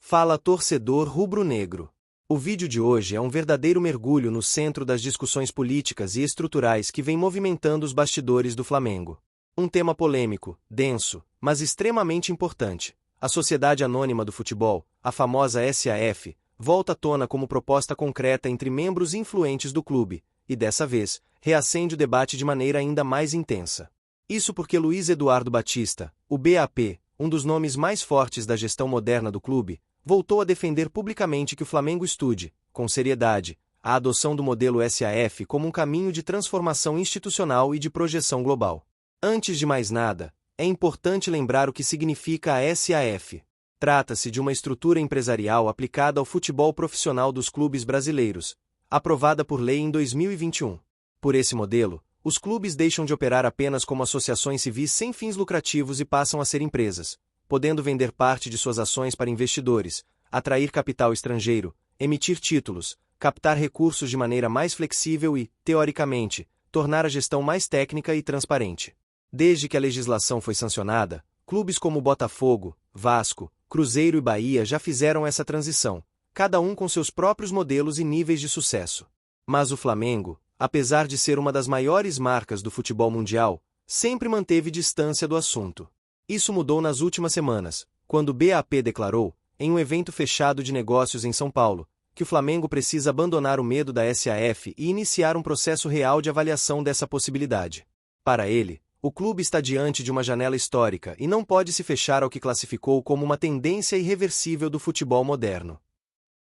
Fala torcedor rubro-negro. O vídeo de hoje é um verdadeiro mergulho no centro das discussões políticas e estruturais que vem movimentando os bastidores do Flamengo. Um tema polêmico, denso, mas extremamente importante. A Sociedade Anônima do Futebol, a famosa SAF, volta à tona como proposta concreta entre membros influentes do clube, e dessa vez, reacende o debate de maneira ainda mais intensa. Isso porque Luiz Eduardo Batista, o BAP, um dos nomes mais fortes da gestão moderna do clube, voltou a defender publicamente que o Flamengo estude, com seriedade, a adoção do modelo SAF como um caminho de transformação institucional e de projeção global. Antes de mais nada, é importante lembrar o que significa a SAF. Trata-se de uma estrutura empresarial aplicada ao futebol profissional dos clubes brasileiros, aprovada por lei em 2021. Por esse modelo, os clubes deixam de operar apenas como associações civis sem fins lucrativos e passam a ser empresas, podendo vender parte de suas ações para investidores, atrair capital estrangeiro, emitir títulos, captar recursos de maneira mais flexível e, teoricamente, tornar a gestão mais técnica e transparente. Desde que a legislação foi sancionada, clubes como Botafogo, Vasco, Cruzeiro e Bahia já fizeram essa transição, cada um com seus próprios modelos e níveis de sucesso. Mas o Flamengo, apesar de ser uma das maiores marcas do futebol mundial, sempre manteve distância do assunto. Isso mudou nas últimas semanas, quando o BAP declarou, em um evento fechado de negócios em São Paulo, que o Flamengo precisa abandonar o medo da SAF e iniciar um processo real de avaliação dessa possibilidade. Para ele, o clube está diante de uma janela histórica e não pode se fechar ao que classificou como uma tendência irreversível do futebol moderno.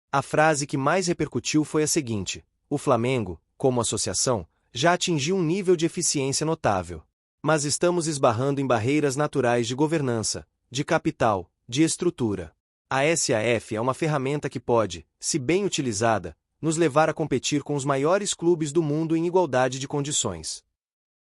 A frase que mais repercutiu foi a seguinte: o Flamengo, como associação, já atingiu um nível de eficiência notável. Mas estamos esbarrando em barreiras naturais de governança, de capital, de estrutura. A SAF é uma ferramenta que pode, se bem utilizada, nos levar a competir com os maiores clubes do mundo em igualdade de condições.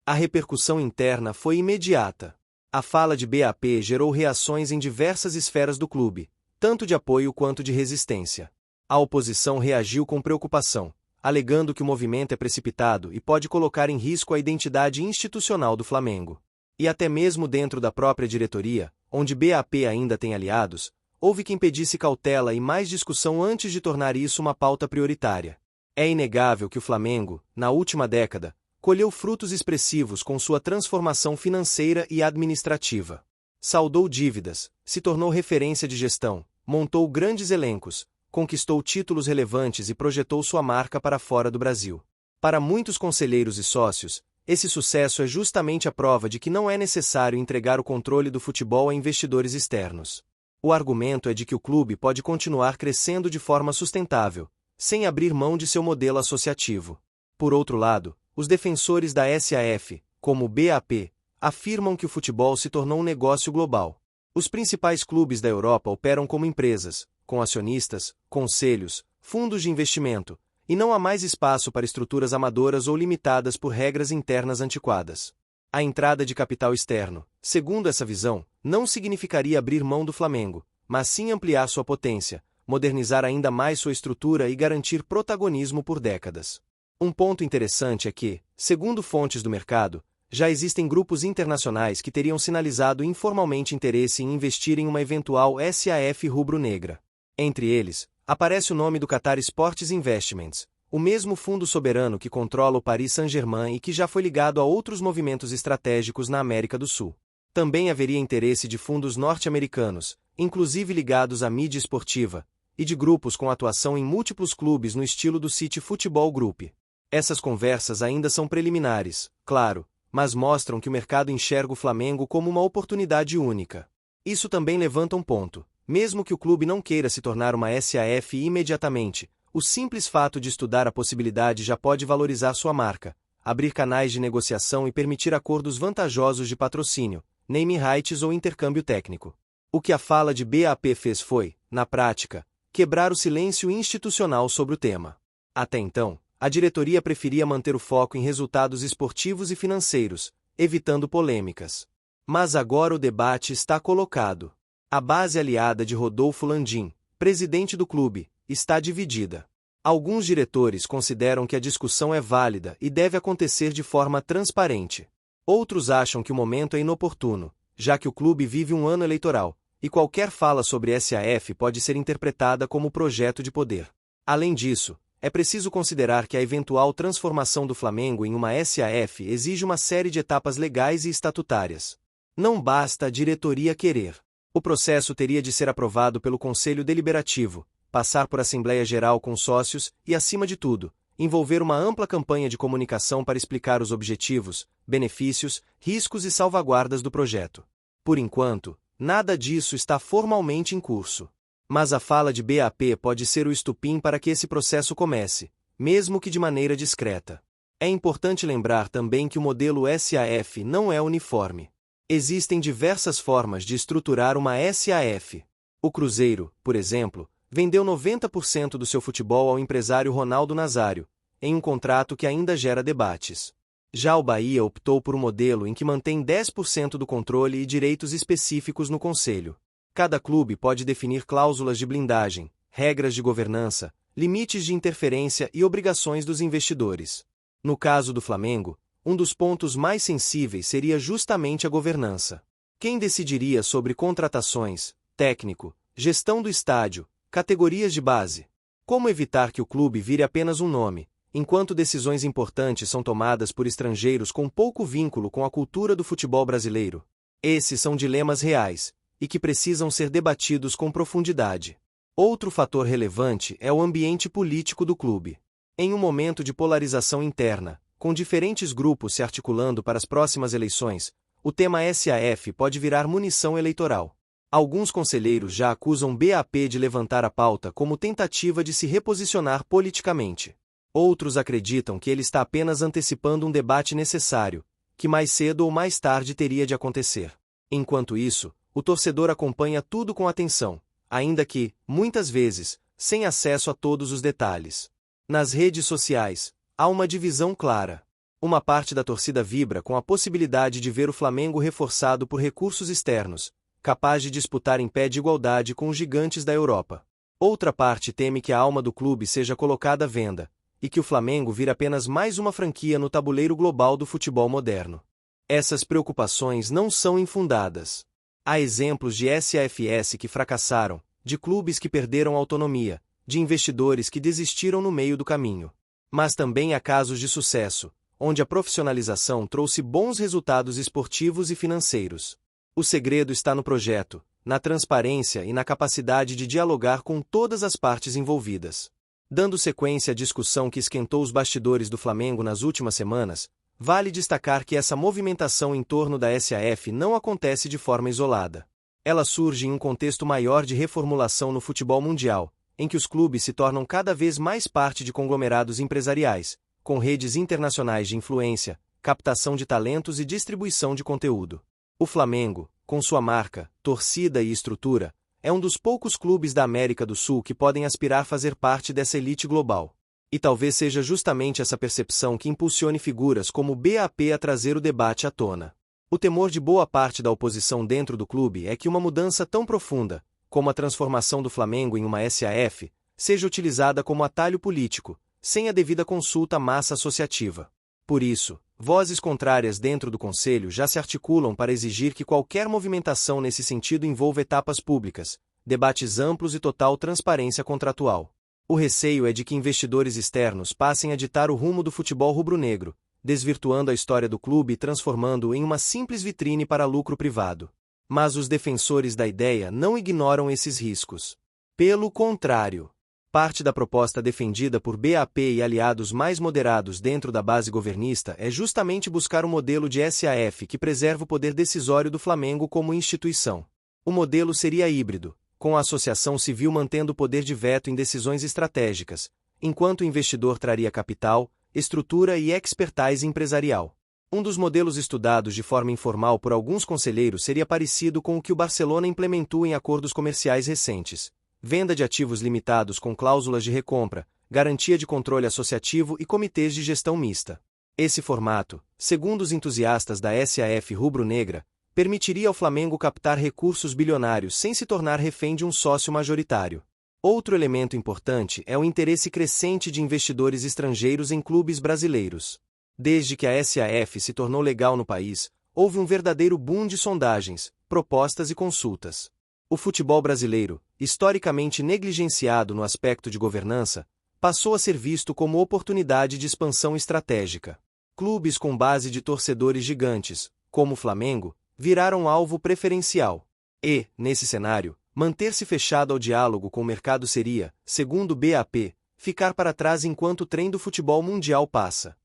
A repercussão interna foi imediata. A fala de BAP gerou reações em diversas esferas do clube, tanto de apoio quanto de resistência. A oposição reagiu com preocupação, alegando que o movimento é precipitado e pode colocar em risco a identidade institucional do Flamengo. E até mesmo dentro da própria diretoria, onde BAP ainda tem aliados, houve quem pedisse cautela e mais discussão antes de tornar isso uma pauta prioritária. É inegável que o Flamengo, na última década, colheu frutos expressivos com sua transformação financeira e administrativa. Saldou dívidas, se tornou referência de gestão, montou grandes elencos, conquistou títulos relevantes e projetou sua marca para fora do Brasil. Para muitos conselheiros e sócios, esse sucesso é justamente a prova de que não é necessário entregar o controle do futebol a investidores externos. O argumento é de que o clube pode continuar crescendo de forma sustentável, sem abrir mão de seu modelo associativo. Por outro lado, os defensores da SAF, como o BAP, afirmam que o futebol se tornou um negócio global. Os principais clubes da Europa operam como empresas, com acionistas, conselhos, fundos de investimento, e não há mais espaço para estruturas amadoras ou limitadas por regras internas antiquadas. A entrada de capital externo, segundo essa visão, não significaria abrir mão do Flamengo, mas sim ampliar sua potência, modernizar ainda mais sua estrutura e garantir protagonismo por décadas. Um ponto interessante é que, segundo fontes do mercado, já existem grupos internacionais que teriam sinalizado informalmente interesse em investir em uma eventual SAF rubro-negra. Entre eles, aparece o nome do Qatar Sports Investments, o mesmo fundo soberano que controla o Paris Saint-Germain e que já foi ligado a outros movimentos estratégicos na América do Sul. Também haveria interesse de fundos norte-americanos, inclusive ligados à mídia esportiva, e de grupos com atuação em múltiplos clubes no estilo do City Football Group. Essas conversas ainda são preliminares, claro, mas mostram que o mercado enxerga o Flamengo como uma oportunidade única. Isso também levanta um ponto. Mesmo que o clube não queira se tornar uma SAF imediatamente, o simples fato de estudar a possibilidade já pode valorizar sua marca, abrir canais de negociação e permitir acordos vantajosos de patrocínio, name rights ou intercâmbio técnico. O que a fala de BAP fez foi, na prática, quebrar o silêncio institucional sobre o tema. Até então, a diretoria preferia manter o foco em resultados esportivos e financeiros, evitando polêmicas. Mas agora o debate está colocado. A base aliada de Rodolfo Landim, presidente do clube, está dividida. Alguns diretores consideram que a discussão é válida e deve acontecer de forma transparente. Outros acham que o momento é inoportuno, já que o clube vive um ano eleitoral, e qualquer fala sobre SAF pode ser interpretada como projeto de poder. Além disso, é preciso considerar que a eventual transformação do Flamengo em uma SAF exige uma série de etapas legais e estatutárias. Não basta a diretoria querer. O processo teria de ser aprovado pelo Conselho Deliberativo, passar por Assembleia Geral com sócios e, acima de tudo, envolver uma ampla campanha de comunicação para explicar os objetivos, benefícios, riscos e salvaguardas do projeto. Por enquanto, nada disso está formalmente em curso. Mas a fala de BAP pode ser o estupim para que esse processo comece, mesmo que de maneira discreta. É importante lembrar também que o modelo SAF não é uniforme. Existem diversas formas de estruturar uma SAF. O Cruzeiro, por exemplo, vendeu 90% do seu futebol ao empresário Ronaldo Nazário, em um contrato que ainda gera debates. Já o Bahia optou por um modelo em que mantém 10% do controle e direitos específicos no conselho. Cada clube pode definir cláusulas de blindagem, regras de governança, limites de interferência e obrigações dos investidores. No caso do Flamengo, um dos pontos mais sensíveis seria justamente a governança. Quem decidiria sobre contratações, técnico, gestão do estádio, categorias de base? Como evitar que o clube vire apenas um nome, enquanto decisões importantes são tomadas por estrangeiros com pouco vínculo com a cultura do futebol brasileiro? Esses são dilemas reais, e que precisam ser debatidos com profundidade. Outro fator relevante é o ambiente político do clube. Em um momento de polarização interna, com diferentes grupos se articulando para as próximas eleições, o tema SAF pode virar munição eleitoral. Alguns conselheiros já acusam BAP de levantar a pauta como tentativa de se reposicionar politicamente. Outros acreditam que ele está apenas antecipando um debate necessário, que mais cedo ou mais tarde teria de acontecer. Enquanto isso, o torcedor acompanha tudo com atenção, ainda que, muitas vezes, sem acesso a todos os detalhes. Nas redes sociais, há uma divisão clara. Uma parte da torcida vibra com a possibilidade de ver o Flamengo reforçado por recursos externos, capaz de disputar em pé de igualdade com os gigantes da Europa. Outra parte teme que a alma do clube seja colocada à venda, e que o Flamengo vire apenas mais uma franquia no tabuleiro global do futebol moderno. Essas preocupações não são infundadas. Há exemplos de SAFs que fracassaram, de clubes que perderam autonomia, de investidores que desistiram no meio do caminho. Mas também há casos de sucesso, onde a profissionalização trouxe bons resultados esportivos e financeiros. O segredo está no projeto, na transparência e na capacidade de dialogar com todas as partes envolvidas. Dando sequência à discussão que esquentou os bastidores do Flamengo nas últimas semanas, vale destacar que essa movimentação em torno da SAF não acontece de forma isolada. Ela surge em um contexto maior de reformulação no futebol mundial, em que os clubes se tornam cada vez mais parte de conglomerados empresariais, com redes internacionais de influência, captação de talentos e distribuição de conteúdo. O Flamengo, com sua marca, torcida e estrutura, é um dos poucos clubes da América do Sul que podem aspirar a fazer parte dessa elite global. E talvez seja justamente essa percepção que impulsione figuras como o BAP a trazer o debate à tona. O temor de boa parte da oposição dentro do clube é que uma mudança tão profunda, como a transformação do Flamengo em uma SAF, seja utilizada como atalho político, sem a devida consulta à massa associativa. Por isso, vozes contrárias dentro do Conselho já se articulam para exigir que qualquer movimentação nesse sentido envolva etapas públicas, debates amplos e total transparência contratual. O receio é de que investidores externos passem a ditar o rumo do futebol rubro-negro, desvirtuando a história do clube e transformando-o em uma simples vitrine para lucro privado. Mas os defensores da ideia não ignoram esses riscos. Pelo contrário, parte da proposta defendida por BAP e aliados mais moderados dentro da base governista é justamente buscar um modelo de SAF que preserve o poder decisório do Flamengo como instituição. O modelo seria híbrido, com a associação civil mantendo o poder de veto em decisões estratégicas, enquanto o investidor traria capital, estrutura e expertise empresarial. Um dos modelos estudados de forma informal por alguns conselheiros seria parecido com o que o Barcelona implementou em acordos comerciais recentes: venda de ativos limitados com cláusulas de recompra, garantia de controle associativo e comitês de gestão mista. Esse formato, segundo os entusiastas da SAF rubro-negra, permitiria ao Flamengo captar recursos bilionários sem se tornar refém de um sócio majoritário. Outro elemento importante é o interesse crescente de investidores estrangeiros em clubes brasileiros. Desde que a SAF se tornou legal no país, houve um verdadeiro boom de sondagens, propostas e consultas. O futebol brasileiro, historicamente negligenciado no aspecto de governança, passou a ser visto como oportunidade de expansão estratégica. Clubes com base de torcedores gigantes, como o Flamengo, viraram alvo preferencial. E, nesse cenário, manter-se fechado ao diálogo com o mercado seria, segundo o BAP, ficar para trás enquanto o trem do futebol mundial passa.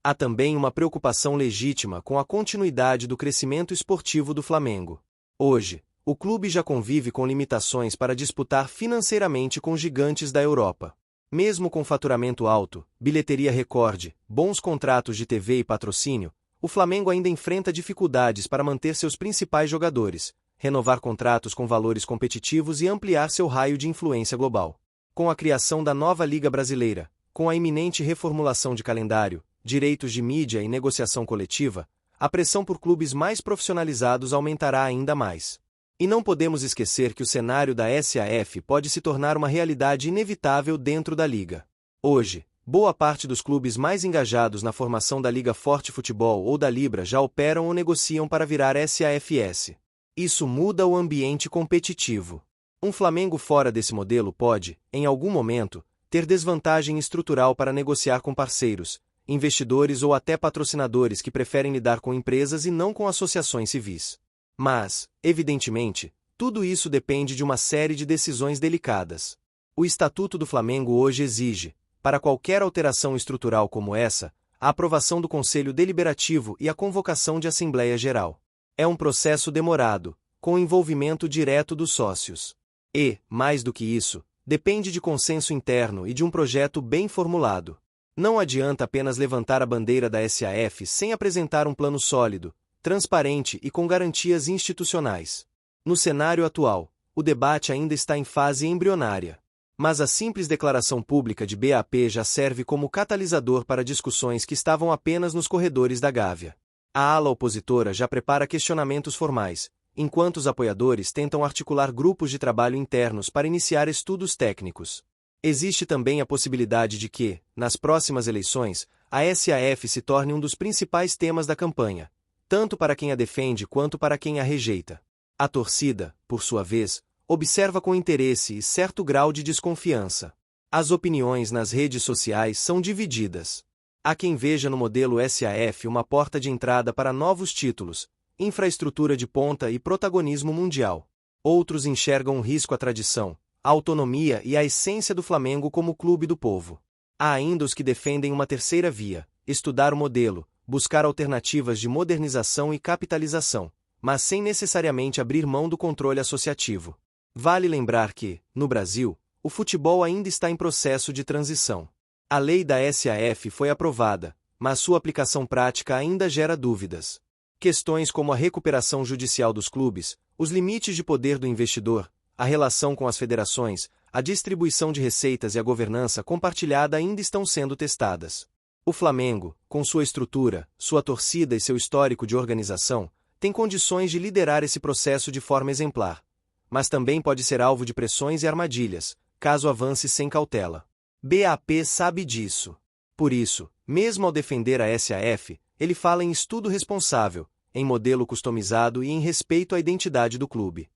Há também uma preocupação legítima com a continuidade do crescimento esportivo do Flamengo. Hoje, o clube já convive com limitações para disputar financeiramente com gigantes da Europa. Mesmo com faturamento alto, bilheteria recorde, bons contratos de TV e patrocínio, o Flamengo ainda enfrenta dificuldades para manter seus principais jogadores, renovar contratos com valores competitivos e ampliar seu raio de influência global. Com a criação da nova Liga Brasileira, com a iminente reformulação de calendário, direitos de mídia e negociação coletiva, a pressão por clubes mais profissionalizados aumentará ainda mais. E não podemos esquecer que o cenário da SAF pode se tornar uma realidade inevitável dentro da Liga. Hoje, boa parte dos clubes mais engajados na formação da Liga Forte Futebol ou da Libra já operam ou negociam para virar SAFS. Isso muda o ambiente competitivo. Um Flamengo fora desse modelo pode, em algum momento, ter desvantagem estrutural para negociar com parceiros, investidores ou até patrocinadores que preferem lidar com empresas e não com associações civis. Mas, evidentemente, tudo isso depende de uma série de decisões delicadas. O Estatuto do Flamengo hoje exige, para qualquer alteração estrutural como essa, a aprovação do Conselho Deliberativo e a convocação de Assembleia Geral. É um processo demorado, com envolvimento direto dos sócios. E, mais do que isso, depende de consenso interno e de um projeto bem formulado. Não adianta apenas levantar a bandeira da SAF sem apresentar um plano sólido, transparente e com garantias institucionais. No cenário atual, o debate ainda está em fase embrionária. Mas a simples declaração pública de BAP já serve como catalisador para discussões que estavam apenas nos corredores da Gávea. A ala opositora já prepara questionamentos formais, enquanto os apoiadores tentam articular grupos de trabalho internos para iniciar estudos técnicos. Existe também a possibilidade de que, nas próximas eleições, a SAF se torne um dos principais temas da campanha, tanto para quem a defende quanto para quem a rejeita. A torcida, por sua vez, observa com interesse e certo grau de desconfiança. As opiniões nas redes sociais são divididas. Há quem veja no modelo SAF uma porta de entrada para novos títulos, infraestrutura de ponta e protagonismo mundial. Outros enxergam um risco à tradição, à autonomia e à essência do Flamengo como clube do povo. Há ainda os que defendem uma terceira via, estudar o modelo, buscar alternativas de modernização e capitalização, mas sem necessariamente abrir mão do controle associativo. Vale lembrar que, no Brasil, o futebol ainda está em processo de transição. A lei da SAF foi aprovada, mas sua aplicação prática ainda gera dúvidas. Questões como a recuperação judicial dos clubes, os limites de poder do investidor, a relação com as federações, a distribuição de receitas e a governança compartilhada ainda estão sendo testadas. O Flamengo, com sua estrutura, sua torcida e seu histórico de organização, tem condições de liderar esse processo de forma exemplar, mas também pode ser alvo de pressões e armadilhas, caso avance sem cautela. BAP sabe disso. Por isso, mesmo ao defender a SAF, ele fala em estudo responsável, em modelo customizado e em respeito à identidade do clube.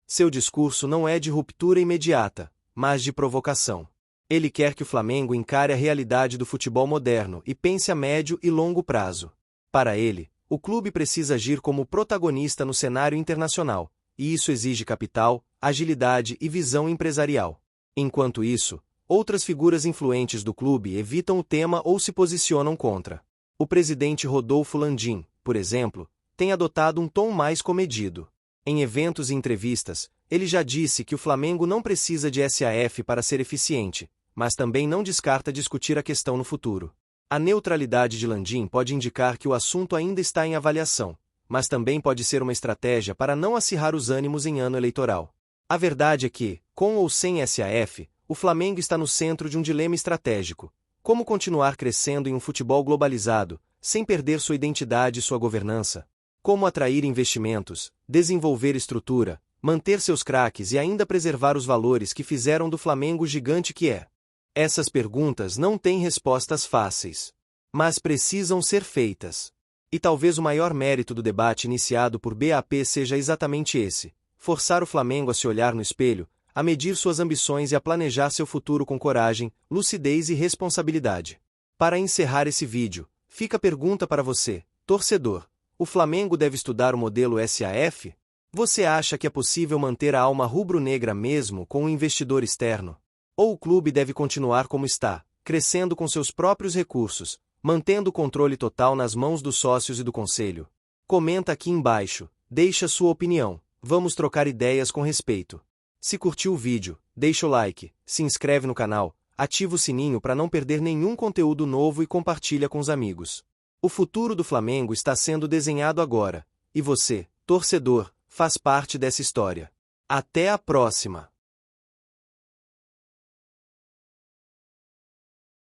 Seu discurso não é de ruptura imediata, mas de provocação. Ele quer que o Flamengo encare a realidade do futebol moderno e pense a médio e longo prazo. Para ele, o clube precisa agir como protagonista no cenário internacional, e isso exige capital, agilidade e visão empresarial. Enquanto isso, outras figuras influentes do clube evitam o tema ou se posicionam contra. O presidente Rodolfo Landim, por exemplo, tem adotado um tom mais comedido. Em eventos e entrevistas, ele já disse que o Flamengo não precisa de SAF para ser eficiente, mas também não descarta discutir a questão no futuro. A neutralidade de Landim pode indicar que o assunto ainda está em avaliação, mas também pode ser uma estratégia para não acirrar os ânimos em ano eleitoral. A verdade é que, com ou sem SAF, o Flamengo está no centro de um dilema estratégico: como continuar crescendo em um futebol globalizado, sem perder sua identidade e sua governança? Como atrair investimentos, desenvolver estrutura, manter seus craques e ainda preservar os valores que fizeram do Flamengo o gigante que é? Essas perguntas não têm respostas fáceis, mas precisam ser feitas. E talvez o maior mérito do debate iniciado por BAP seja exatamente esse: forçar o Flamengo a se olhar no espelho, a medir suas ambições e a planejar seu futuro com coragem, lucidez e responsabilidade. Para encerrar esse vídeo, fica a pergunta para você, torcedor: o Flamengo deve estudar o modelo SAF? Você acha que é possível manter a alma rubro-negra mesmo com um investidor externo? Ou o clube deve continuar como está, crescendo com seus próprios recursos, mantendo o controle total nas mãos dos sócios e do conselho? Comenta aqui embaixo, deixa sua opinião, vamos trocar ideias com respeito. Se curtiu o vídeo, deixa o like, se inscreve no canal, ativa o sininho para não perder nenhum conteúdo novo e compartilha com os amigos. O futuro do Flamengo está sendo desenhado agora, e você, torcedor, faz parte dessa história. Até a próxima!